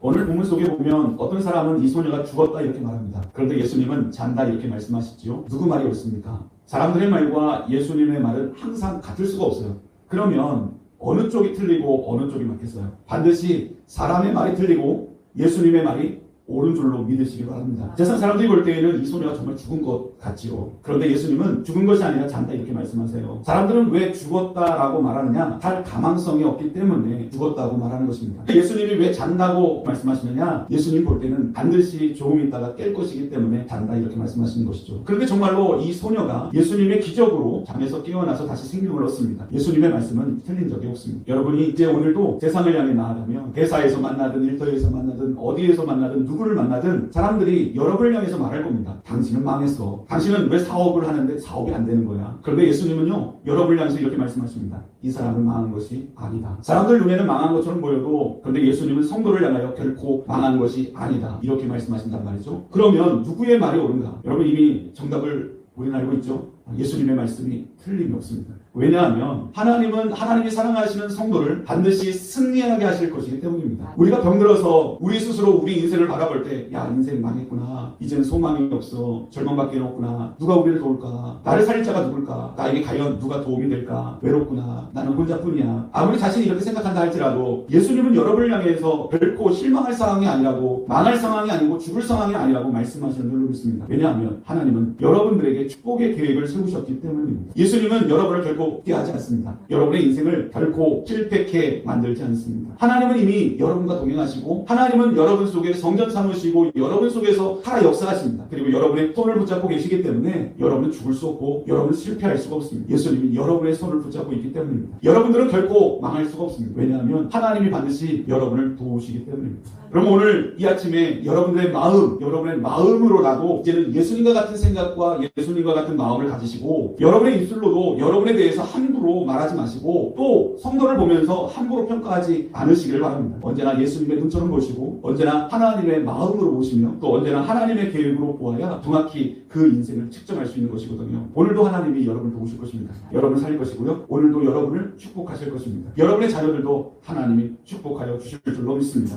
오늘 본문 속에 보면 어떤 사람은 이 소녀가 죽었다 이렇게 말합니다. 그런데 예수님은 잔다 이렇게 말씀하시지요. 누구 말이 옳습니까? 사람들의 말과 예수님의 말은 항상 같을 수가 없어요. 그러면 어느 쪽이 틀리고 어느 쪽이 맞겠어요? 반드시 사람의 말이 틀리고 예수님의 말이 옳은 줄로 믿으시기 바랍니다. 세상 사람들이 볼 때에는 이 소녀가 정말 죽은 것 같지요. 그런데 예수님은 죽은 것이 아니라 잔다 이렇게 말씀하세요. 사람들은 왜 죽었다라고 말하느냐? 할 가망성이 없기 때문에 죽었다고 말하는 것입니다. 예수님이 왜 잔다고 말씀하시느냐? 예수님 볼 때는 반드시 조금 있다가 깰 것이기 때문에 잔다 이렇게 말씀하시는 것이죠. 그런데 정말로 이 소녀가 예수님의 기적으로 잠에서 깨어나서 다시 생명을 얻습니다. 예수님의 말씀은 틀린 적이 없습니다. 여러분이 이제 오늘도 세상을 향해 나아가면 회사에서 만나든 일터에서 만나든 어디에서 만나든 누구를 만나든 사람들이 여러분을 향해서 말할 겁니다. 당신은 망했어. 당신은 왜 사업을 하는데 사업이 안 되는 거야. 그런데 예수님은요, 여러분을 향해서 이렇게 말씀하십니다. 이 사람은 망한 것이 아니다. 사람들 눈에는 망한 것처럼 보여도 그런데 예수님은 성도를 향하여 결코 망한 것이 아니다. 이렇게 말씀하신단 말이죠. 그러면 누구의 말이 옳은가? 여러분 이미 정답을 우리는 알고 있죠. 예수님의 말씀이 틀림이 없습니다. 왜냐하면 하나님은 하나님이 사랑하시는 성도를 반드시 승리하게 하실 것이기 때문입니다. 우리가 병들어서 우리 스스로 우리 인생을 바라볼 때 야 인생 망했구나. 이제는 소망이 없어. 절망밖에 없구나. 누가 우리를 도울까? 나를 살릴 자가 누굴까? 나에게 과연 누가 도움이 될까? 외롭구나. 나는 혼자뿐이야. 아무리 자신이 이렇게 생각한다 할지라도 예수님은 여러분을 향해서 결코 실망할 상황이 아니라고 망할 상황이 아니고 죽을 상황이 아니라고 말씀하시는 줄로 믿습니다. 왜냐하면 하나님은 여러분들에게 축복의 계획을 세우셨기 때문입니다. 예수님은 여러분을 결코 피하지 않습니다. 여러분의 인생을 결코 실패케 만들지 않습니다. 하나님은 이미 여러분과 동행하시고 하나님은 여러분 속에 성전 삼으시고 여러분 속에서 살아 역사하십니다. 그리고 여러분의 손을 붙잡고 계시기 때문에 여러분은 죽을 수 없고 여러분은 실패할 수가 없습니다. 예수님이 여러분의 손을 붙잡고 있기 때문입니다. 여러분들은 결코 망할 수가 없습니다. 왜냐하면 하나님이 반드시 여러분을 도우시기 때문입니다. 그럼 오늘 이 아침에 여러분의 마음으로라도 이제는 예수님과 같은 생각과 예수님과 같은 마음을 가지시고 여러분의 입술로도 여러분에 대해서 함부로 말하지 마시고 또 성도를 보면서 함부로 평가하지 않으시길 바랍니다. 언제나 예수님의 눈처럼 보시고 언제나 하나님의 마음으로 보시며 또 언제나 하나님의 계획으로 보아야 정확히 그 인생을 측정할 수 있는 것이거든요. 오늘도 하나님이 여러분을 도우실 것입니다. 여러분을 살릴 것이고요. 오늘도 여러분을 축복하실 것입니다. 여러분의 자녀들도 하나님이 축복하여 주실 줄로 믿습니다.